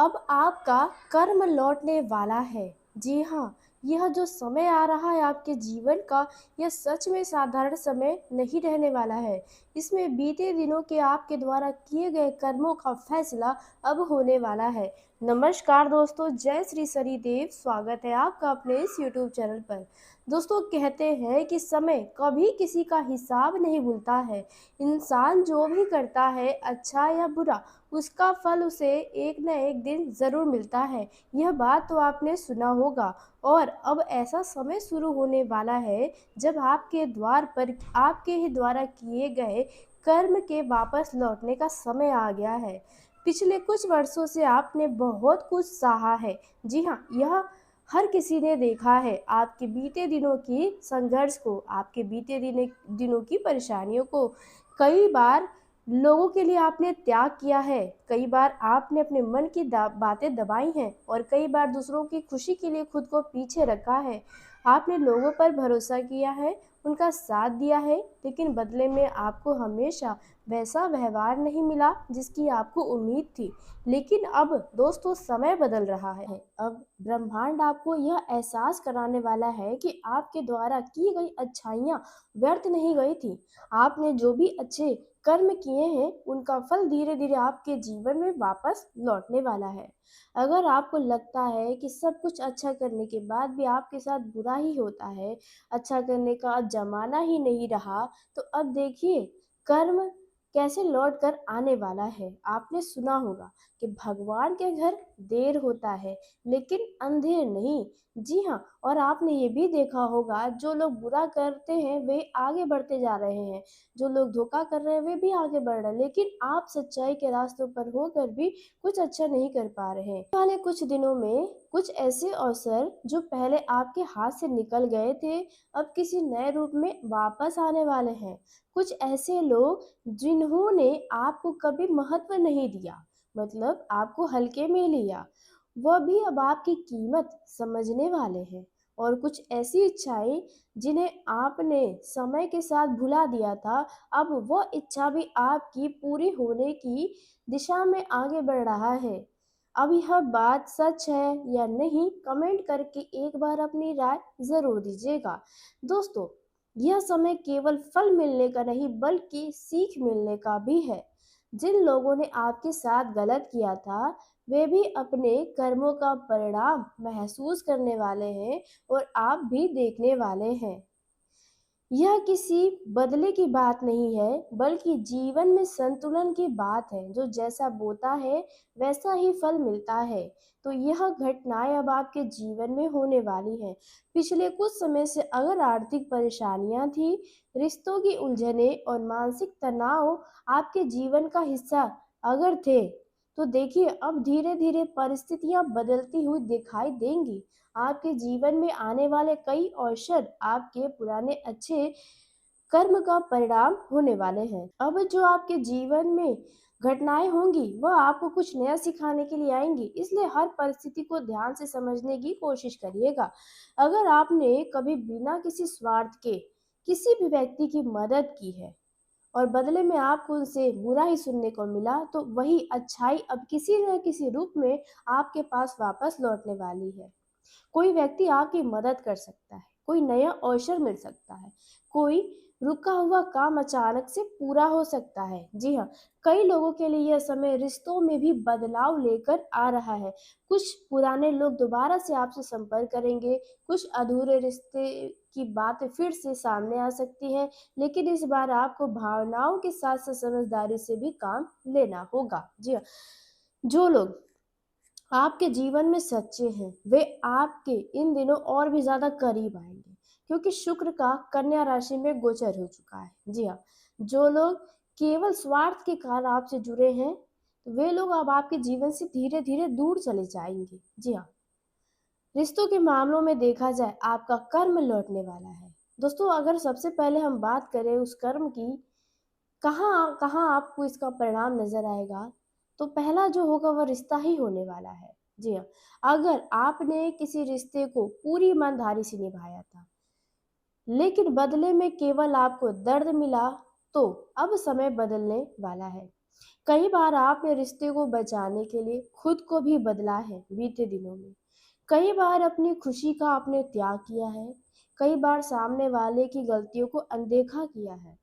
अब आपका कर्म लौटने वाला है। जी हाँ, यह जो समय आ रहा है आपके जीवन का, यह सच में साधारण समय नहीं रहने वाला है। इसमें बीते दिनों के आपके द्वारा किए गए कर्मों का फैसला अब होने वाला है। नमस्कार दोस्तों, जय श्री शनिदेव। स्वागत है आपका अपने इस यूट्यूब चैनल पर। दोस्तों, कहते हैं कि समय कभी किसी का हिसाब नहीं भूलता है। इंसान जो भी करता है, अच्छा या बुरा, उसका फल उसे एक न एक दिन ज़रूर मिलता है। यह बात तो आपने सुना होगा। और अब ऐसा समय शुरू होने वाला है जब आपके द्वार पर आपके ही द्वारा किए गए कर्म के वापस लौटने का समय आ गया है। पिछले कुछ वर्षों से आपने बहुत कुछ सहा है। जी हाँ, यह हर किसी ने देखा है आपके बीते दिनों की संघर्ष को, आपके बीते दिनों की परेशानियों को। कई बार लोगों के लिए आपने त्याग किया है, कई बार आपने अपने मन की बातें दबाई हैं और कई बार दूसरों की खुशी के लिए खुद को पीछे रखा है। आपने लोगों पर भरोसा किया है, उनका साथ दिया है, लेकिन बदले में आपको हमेशा वैसा व्यवहार नहीं मिला जिसकी आपको उम्मीद थी। लेकिन अब दोस्तों, समय बदल रहा है। अब ब्रह्मांड आपको यह एहसास कराने वाला है कि आपके द्वारा की गई अच्छाइयाँ व्यर्थ नहीं गई थी। आपने जो भी अच्छे कर्म किए हैं, उनका फल धीरे धीरे आपके जीवन में वापस लौटने वाला है। अगर आपको लगता है कि सब कुछ अच्छा करने के बाद भी आपके साथ बुरा ही होता है, अच्छा करने का अब जमाना ही नहीं रहा, तो अब देखिए, कर्म कैसे लौट कर आने वाला है। आपने सुना होगा कि भगवान के घर देर होता है, लेकिन अंधेर नहीं। जी हाँ, और आपने ये भी देखा होगा, जो लोग बुरा करते हैं वे आगे बढ़ते जा रहे हैं, जो लोग धोखा कर रहे हैं वे भी आगे बढ़ रहे हैं, लेकिन आप सच्चाई के रास्तों पर होकर भी कुछ अच्छा नहीं कर पा रहे हैं। आने वाले कुछ दिनों में कुछ ऐसे अवसर जो पहले आपके हाथ से निकल गए थे, अब किसी नए रूप में वापस आने वाले हैं। कुछ ऐसे लोग जिन्होंने आपको कभी महत्व नहीं दिया, मतलब आपको हल्के में लिया, वह भी अब आपकी कीमत समझने वाले हैं। और कुछ ऐसी इच्छाएं जिन्हें आपने समय के साथ भुला दिया था, अब वह इच्छा भी आपकी पूरी होने की दिशा में आगे बढ़ रहा है। अब यह बात सच है या नहीं, कमेंट करके एक बार अपनी राय ज़रूर दीजिएगा। दोस्तों, यह समय केवल फल मिलने का नहीं बल्कि सीख मिलने का भी है। जिन लोगों ने आपके साथ गलत किया था, वे भी अपने कर्मों का परिणाम महसूस करने वाले हैं और आप भी देखने वाले हैं। यह किसी बदले की बात नहीं है, बल्कि जीवन में संतुलन की बात है। जो जैसा बोता है वैसा ही फल मिलता है। तो यह घटनाएं अब आपके जीवन में होने वाली हैं। पिछले कुछ समय से अगर आर्थिक परेशानियां थी, रिश्तों की उलझने और मानसिक तनाव आपके जीवन का हिस्सा अगर थे, तो देखिए, अब धीरे धीरे परिस्थितियां बदलती हुई दिखाई देंगी। आपके जीवन में आने वाले कई अवसर आपके पुराने अच्छे कर्म का परिणाम होने वाले हैं। अब जो आपके जीवन में घटनाएं होंगी, वह आपको कुछ नया सिखाने के लिए आएंगी, इसलिए हर परिस्थिति को ध्यान से समझने की कोशिश करिएगा। अगर आपने कभी बिना किसी स्वार्थ के किसी भी व्यक्ति की मदद की है और बदले में आपको उनसे बुरा ही सुनने को मिला, तो वही अच्छाई अब किसी न किसी रूप में आपके पास वापस लौटने वाली है। कोई व्यक्ति आपकी मदद कर सकता है, कोई नया अवसर मिल सकता है, कोई रुका हुआ काम अचानक से पूरा हो सकता है। जी हाँ, कई लोगों के लिए यह समय रिश्तों में भी बदलाव लेकर आ रहा है। कुछ पुराने लोग दोबारा से आपसे संपर्क करेंगे, कुछ अधूरे रिश्ते की बातें फिर से सामने आ सकती हैं, लेकिन इस बार आपको भावनाओं के साथ साथ समझदारी से भी काम लेना होगा। जी हाँ, जो लोग आपके जीवन में सच्चे हैं, वे आपके इन दिनों और भी ज़्यादा करीब आएँगे, क्योंकि शुक्र का कन्या राशि में गोचर हो चुका है। जी हाँ, जो लोग केवल स्वार्थ के कारण आपसे जुड़े हैं, वे लोग अब आपके जीवन से धीरे-धीरे दूर चले जाएँगे। जी हाँ, रिश्तों के मामलों में देखा जाए, आपका कर्म लौटने वाला है। दोस्तों, अगर सबसे पहले हम बात करें उस कर्म की, कहाँ कहाँ आपको इसका परिणाम नज़र आएगा, तो पहला जो होगा वह रिश्ता ही होने वाला है। जी हाँ, अगर आपने किसी रिश्ते को पूरी ईमानदारी से निभाया था, लेकिन बदले में केवल आपको दर्द मिला, तो अब समय बदलने वाला है। कई बार आपने रिश्ते को बचाने के लिए खुद को भी बदला है बीते दिनों में। कई बार अपनी खुशी का आपने त्याग किया है। कई बार सामने वाले की गलतियों को अनदेखा किया है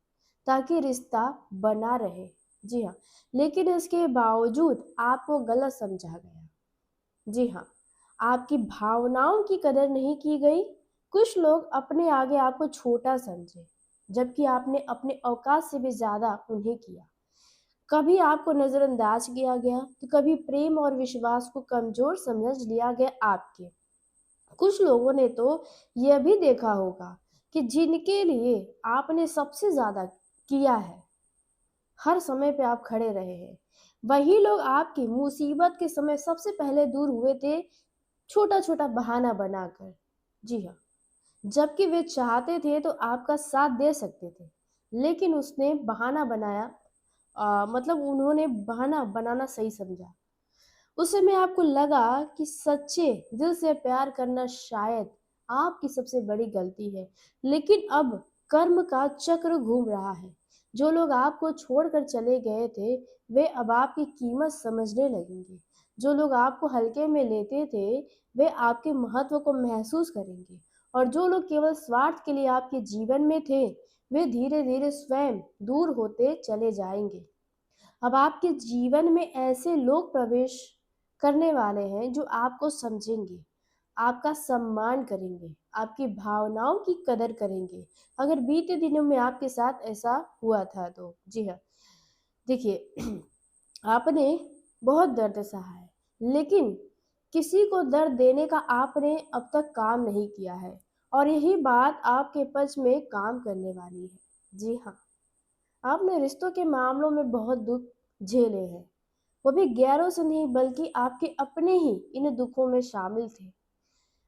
ताकि रिश्ता बना रहे। जी हाँ, लेकिन इसके बावजूद आपको गलत समझा गया। जी हाँ, आपकी भावनाओं की कदर नहीं की गई। कुछ लोग अपने आगे आपको छोटा समझे, जबकि आपने अपने औकात से भी ज़्यादा उन्हें किया। कभी आपको नज़रअंदाज किया गया, तो कभी प्रेम और विश्वास को कमज़ोर समझ लिया गया आपके। कुछ लोगों ने तो यह भी देखा होगा कि जिनके लिए आपने सबसे ज़्यादा किया है, हर समय पे आप खड़े रहे हैं, वही लोग आपकी मुसीबत के समय सबसे पहले दूर हुए थे, छोटा-छोटा बहाना बनाकर। जी हाँ, जबकि वे चाहते थे तो आपका साथ दे सकते थे, लेकिन उसने बहाना बनाया। मतलब उन्होंने बहाना बनाना सही समझा। उस समय आपको लगा कि सच्चे दिल से प्यार करना शायद आपकी सबसे बड़ी गलती है। लेकिन अब कर्म का चक्र घूम रहा है। जो लोग आपको छोड़कर चले गए थे, वे अब आपकी कीमत समझने लगेंगे। जो लोग आपको हल्के में लेते थे, वे आपके महत्व को महसूस करेंगे। और जो लोग केवल स्वार्थ के लिए आपके जीवन में थे, वे धीरे-धीरे स्वयं दूर होते चले जाएंगे। अब आपके जीवन में ऐसे लोग प्रवेश करने वाले हैं जो आपको समझेंगे, आपका सम्मान करेंगे, आपकी भावनाओं की कदर करेंगे। अगर बीते दिनों में आपके साथ ऐसा हुआ था तो जी हाँ, देखिए आपने बहुत दर्द सहा है, लेकिन किसी को दर्द देने का आपने अब तक काम नहीं किया है, और यही बात आपके पक्ष में काम करने वाली है। जी हाँ, आपने रिश्तों के मामलों में बहुत दुख झेले हैं, वो भी गैरों से नहीं बल्कि आपके अपने ही इन दुखों में शामिल थे।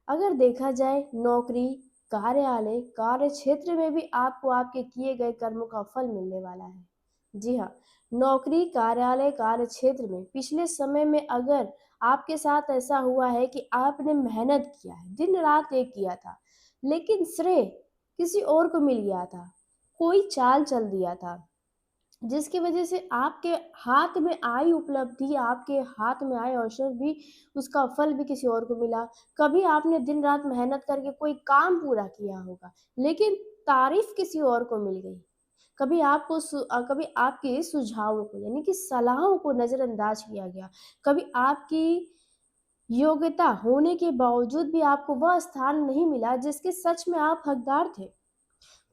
अगर देखा जाए नौकरी, कार्यालय, कार्य क्षेत्र में भी आपको आपके किए गए कर्मों का फल मिलने वाला है। जी हाँ, नौकरी, कार्यालय, कार्य क्षेत्र में पिछले समय में अगर आपके साथ ऐसा हुआ है कि आपने मेहनत किया है, दिन रात एक किया था, लेकिन श्रेय किसी और को मिल गया था, कोई चाल चल दिया था, जिसकी वजह से आपके हाथ में आई उपलब्धि, आपके हाथ में आए अवसर भी, उसका फल भी किसी और को मिला। कभी आपने दिन रात मेहनत करके कोई काम पूरा किया होगा, लेकिन तारीफ किसी और को मिल गई। कभी आपके सुझावों को यानी कि सलाहों को नज़रअंदाज किया गया। कभी आपकी योग्यता होने के बावजूद भी आपको वह स्थान नहीं मिला जिसके सच में आप हकदार थे।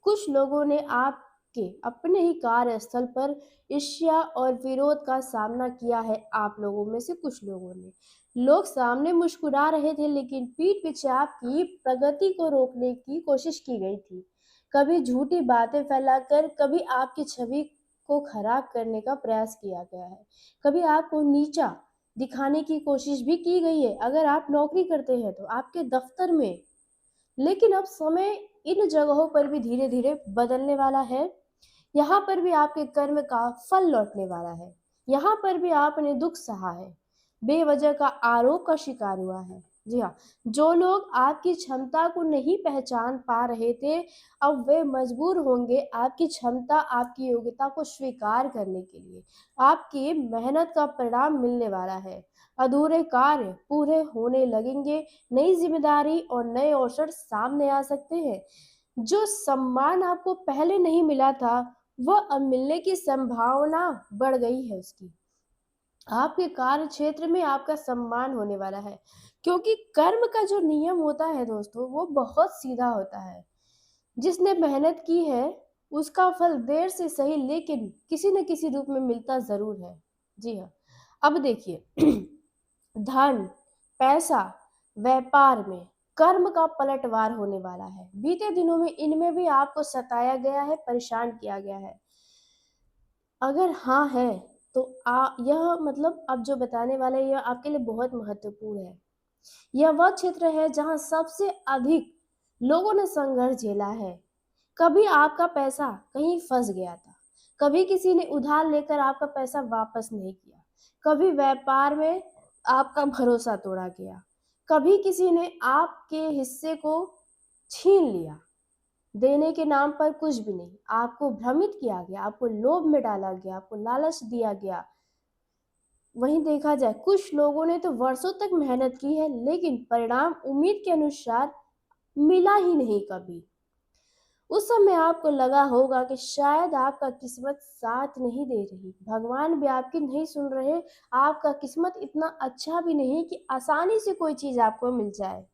कुछ लोगों ने आपके अपने ही कार्यस्थल पर ईर्ष्या और विरोध का सामना किया है। आप लोगों में से कुछ लोगों ने, लोग सामने मुस्कुरा रहे थे, लेकिन पीठ पीछे आपकी प्रगति को रोकने की कोशिश की गई थी। कभी झूठी बातें फैलाकर, कभी आपकी छवि को खराब करने का प्रयास किया गया है। कभी आपको नीचा दिखाने की कोशिश भी की गई है। अगर आप नौकरी करते हैं तो आपके दफ्तर में, लेकिन अब समय इन जगहों पर भी धीरे-धीरे बदलने वाला है। यहाँ पर भी आपके कर्म का फल लौटने वाला है। यहाँ पर भी आपने दुख सहा है, बेवजह का आरोप का शिकार हुआ है। जी हाँ, जो लोग आपकी क्षमता को नहीं पहचान पा रहे थे, अब वे मजबूर होंगे आपकी क्षमता, आपकी योग्यता को स्वीकार करने के लिए। आपकी मेहनत का परिणाम मिलने वाला है। अधूरे कार्य पूरे होने लगेंगे, नई ज़िम्मेदारी और नए अवसर सामने आ सकते हैं। जो सम्मान आपको पहले नहीं मिला था, वह अब मिलने की संभावना बढ़ गई है उसकी। आपके कार्य क्षेत्र में आपका सम्मान होने वाला है, क्योंकि कर्म का जो नियम होता है दोस्तों, वो बहुत सीधा होता है। जिसने मेहनत की है, उसका फल देर से सही लेकिन किसी न किसी रूप में मिलता ज़रूर है। जी हाँ, अब देखिए धन, पैसा, व्यापार में कर्म का पलटवार होने वाला है। बीते दिनों में इनमें भी आपको सताया गया है, परेशान किया गया है। अगर हाँ है, तो यह मतलब अब जो बताने वाला है, यह आपके लिए बहुत महत्वपूर्ण है। यह वह क्षेत्र है जहाँ सबसे अधिक लोगों ने संघर्ष झेला है। कभी आपका पैसा कहीं फंस गया था, कभी किसी ने उधार लेकर आपका पैसा वापस नहीं किया, कभी व्यापार में आपका भरोसा तोड़ा गया, कभी किसी ने आपके हिस्से को छीन लिया। देने के नाम पर कुछ भी नहीं, आपको भ्रमित किया गया, आपको लोभ में डाला गया, आपको लालच दिया गया। वहीं देखा जाए कुछ लोगों ने तो वर्षों तक मेहनत की है, लेकिन परिणाम उम्मीद के अनुसार मिला ही नहीं कभी। उस समय आपको लगा होगा कि शायद आपका किस्मत साथ नहीं दे रही, भगवान भी आपकी नहीं सुन रहे, आपका किस्मत इतना अच्छा भी नहीं कि आसानी से कोई चीज आपको मिल जाए।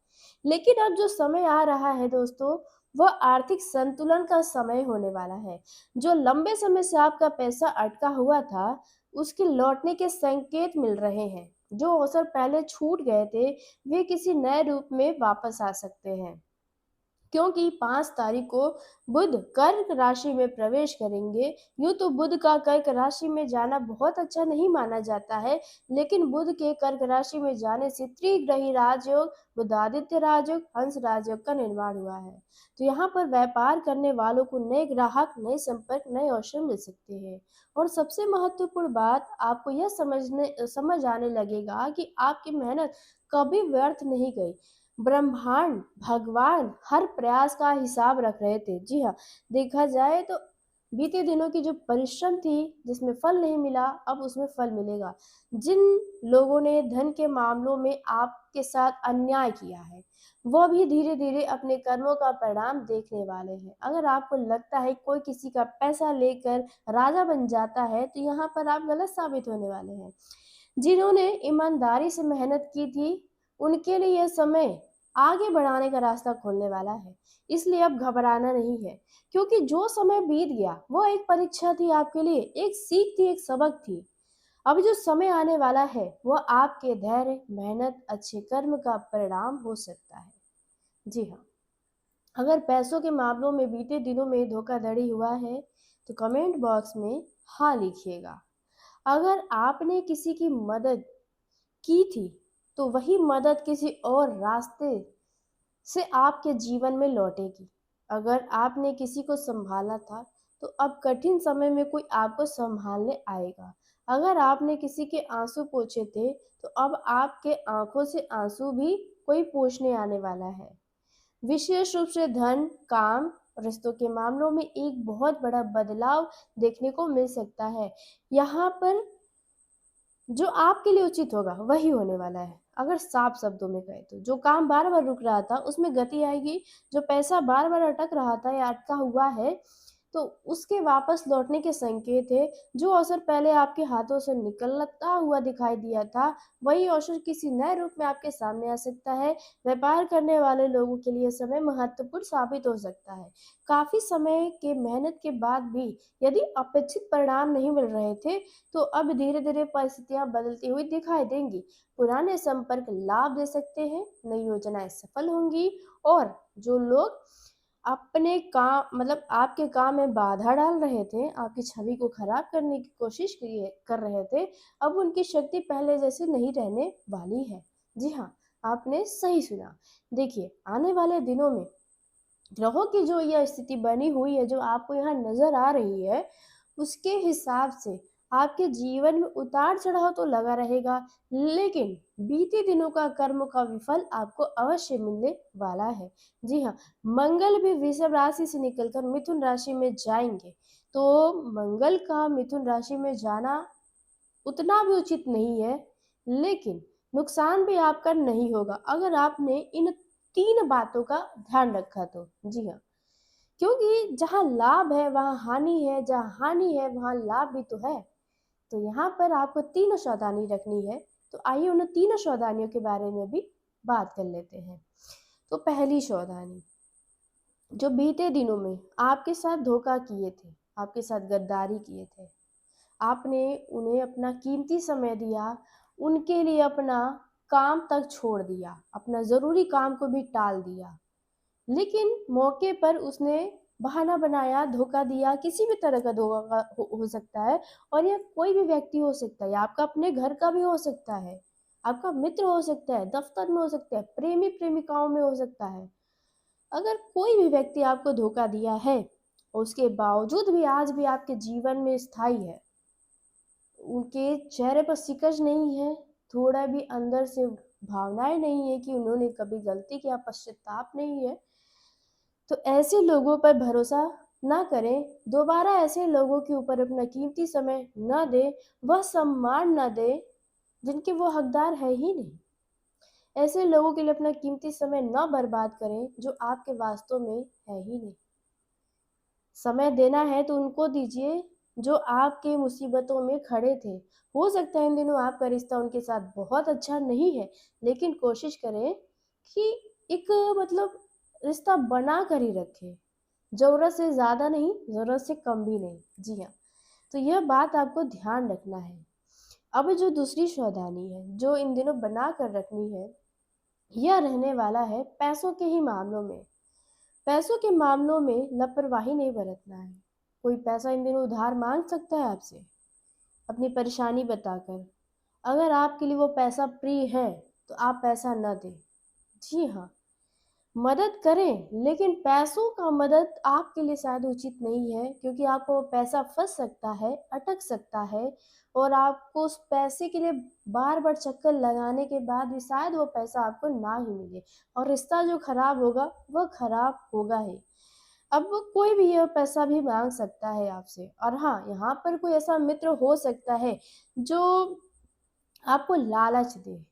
लेकिन अब जो समय आ रहा है दोस्तों, वह आर्थिक संतुलन का समय होने वाला है। जो लंबे समय से आपका पैसा अटका हुआ था, उसके लौटने के संकेत मिल रहे हैं। जो अवसर पहले छूट गए थे, वे किसी नए रूप में वापस आ सकते हैं। क्योंकि 5 तारीख को बुध कर्क राशि में प्रवेश करेंगे। यूं तो बुध का कर्क राशि में जाना बहुत अच्छा नहीं माना जाता है, लेकिन बुध के कर्क राशि में जाने से त्रिग्रही राजयोग, बुधादित्य राजयोग, हंस राजयोग का निर्माण हुआ है। तो यहाँ पर व्यापार करने वालों को नए ग्राहक, नए संपर्क, नए अवसर मिल सकते हैं। और सबसे महत्वपूर्ण बात, आपको यह समझ आने लगेगा कि आपकी मेहनत कभी व्यर्थ नहीं गई। ब्रह्मांड, भगवान हर प्रयास का हिसाब रख रहे थे। जी हाँ, देखा जाए तो बीते दिनों की जो परिश्रम थी, जिसमें फल नहीं मिला, अब उसमें फल मिलेगा। जिन लोगों ने धन के मामलों में आपके साथ अन्याय किया है, वह भी धीरे धीरे अपने कर्मों का परिणाम देखने वाले हैं। अगर आपको लगता है कोई किसी का पैसा लेकर राजा बन जाता है, तो यहाँ पर आप गलत साबित होने वाले हैं। जिन्होंने ईमानदारी से मेहनत की थी, उनके लिए यह समय आगे बढ़ाने का रास्ता खोलने वाला है। इसलिए अब घबराना नहीं है, क्योंकि जो समय बीत गया वो एक परीक्षा थी आपके लिए, एक सीख थी, एक सबक थी। अब जो समय आने वाला है वो आपके धैर्य, मेहनत, अच्छे कर्म का परिणाम हो सकता है। जी हाँ, अगर पैसों के मामलों में बीते दिनों में धोखाधड़ी हुआ है, तो कमेंट बॉक्स में हाँ लिखिएगा। अगर आपने किसी की मदद की थी, तो वही मदद किसी और रास्ते से आपके जीवन में लौटेगी। अगर आपने किसी को संभाला था, तो अब कठिन समय में कोई आपको संभालने आएगा। अगर आपने किसी के आंसू पोंछे थे, तो अब आपके आंखों से आंसू भी कोई पोंछने आने वाला है। विशेष रूप से धन, काम, रिश्तों के मामलों में एक बहुत बड़ा बदलाव देखने को मिल सकता है। यहाँ पर जो आपके लिए उचित होगा वही होने वाला है। अगर साफ शब्दों में कहें तो जो काम बार बार रुक रहा था उसमें गति आएगी। जो पैसा बार बार अटक रहा था या अटका हुआ है, तो उसके वापस लौटने के संकेत है। जो अवसर पहले आपके हाथों से निकलता हुआ दिखाई दिया था, वही अवसर किसी नए रूप में आपके सामने आ सकता है। व्यापार करने वाले लोगों के लिए समय महत्वपूर्ण साबित हो सकता है। काफी समय के मेहनत के बाद भी यदि अपेक्षित परिणाम नहीं मिल रहे थे, तो अब धीरे धीरे परिस्थितियां बदलती हुई दिखाई देंगी। पुराने संपर्क लाभ दे सकते हैं, नई योजनाएं सफल होंगी, और जो लोग अपने काम मतलब आपके काम में बाधा डाल रहे थे, आपकी छवि को खराब करने की कोशिश कर रहे थे, अब उनकी शक्ति पहले जैसी नहीं रहने वाली है। जी हाँ, आपने सही सुना। देखिए, आने वाले दिनों में ग्रहों की जो यह स्थिति बनी हुई है, जो आपको यहाँ नजर आ रही है, उसके हिसाब से आपके जीवन में उतार चढ़ाव तो लगा रहेगा, लेकिन बीते दिनों का कर्म का विफल आपको अवश्य मिलने वाला है। जी हाँ, मंगल भी वृषभ राशि से निकलकर मिथुन राशि में जाएंगे। तो मंगल का मिथुन राशि में जाना उतना भी उचित नहीं है, लेकिन नुकसान भी आपका नहीं होगा अगर आपने इन 3 बातों का ध्यान रखा तो। जी हाँ, क्योंकि जहाँ लाभ है वहाँ हानि है, जहाँ हानि है वहाँ लाभ भी तो है। तो यहाँ पर आपको 3 सावधानी रखनी है। तो आइए उन 3 सावधानियों के बारे में भी बात कर लेते हैं। तो पहली सावधानी, जो बीते दिनों में आपके साथ धोखा किए थे, आपके साथ गद्दारी किए थे, आपने उन्हें अपना कीमती समय दिया, उनके लिए अपना काम तक छोड़ दिया, अपना ज़रूरी काम को भी टाल दिया, लेकिन मौके पर उसने बहाना बनाया, धोखा दिया। किसी भी तरह का धोखा हो सकता है, और यह कोई भी व्यक्ति हो सकता है, आपका अपने घर का भी हो सकता है, आपका मित्र हो सकता है, दफ्तर में हो सकता है, प्रेमी प्रेमिकाओं में हो सकता है। अगर कोई भी व्यक्ति आपको धोखा दिया है, उसके बावजूद भी आज भी आपके जीवन में स्थायी है, उनके चेहरे पर सिकज नहीं है, थोड़ा भी अंदर से भावनाएं नहीं है कि उन्होंने कभी गलती किया, पश्चाताप नहीं है, तो ऐसे लोगों पर भरोसा ना करें, दोबारा ऐसे लोगों के ऊपर अपना कीमती समय ना दें, वह सम्मान ना दें, जिनके वो हकदार है ही नहीं। ऐसे लोगों के लिए अपना कीमती समय ना बर्बाद करें, जो आपके वास्तव में है ही नहीं। समय देना है तो उनको दीजिए, जो आपके मुसीबतों में खड़े थे। हो सकता है इन दिनों आपका रिश्ता उनके साथ बहुत अच्छा नहीं है, लेकिन कोशिश करें कि एक मतलब रिश्ता बना कर ही रखें। ज़रूरत से ज़्यादा नहीं, ज़रूरत से कम भी नहीं। जी हाँ, तो यह बात आपको ध्यान रखना है। अब जो दूसरी सावधानी है, जो इन दिनों बना कर रखनी है, यह रहने वाला है पैसों के ही मामलों में। पैसों के मामलों में लापरवाही नहीं बरतना है। कोई पैसा इन दिनों उधार मांग सकता है आपसे, अपनी परेशानी बताकर। अगर आपके लिए वो पैसा प्रिय है, तो आप पैसा न दें। जी हाँ, मदद करें, लेकिन पैसों का मदद आपके लिए शायद उचित नहीं है, क्योंकि आपको वो पैसा फँस सकता है, अटक सकता है, और आपको उस पैसे के लिए बार-बार चक्कर लगाने के बाद भी शायद वो पैसा आपको ना ही मिले, और रिश्ता जो खराब होगा, वो खराब होगा ही। अब कोई भी यह पैसा भी माँग सकता है आपसे, और हाँ, यहाँ पर कोई ऐसा मित्र हो सकता है, जो आपको लालच दे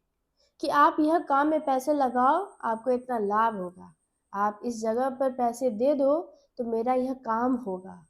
कि आप यह काम में पैसे लगाओ, आपको इतना लाभ होगा। आप इस जगह पर पैसे दे दो, तो मेरा यह काम होगा।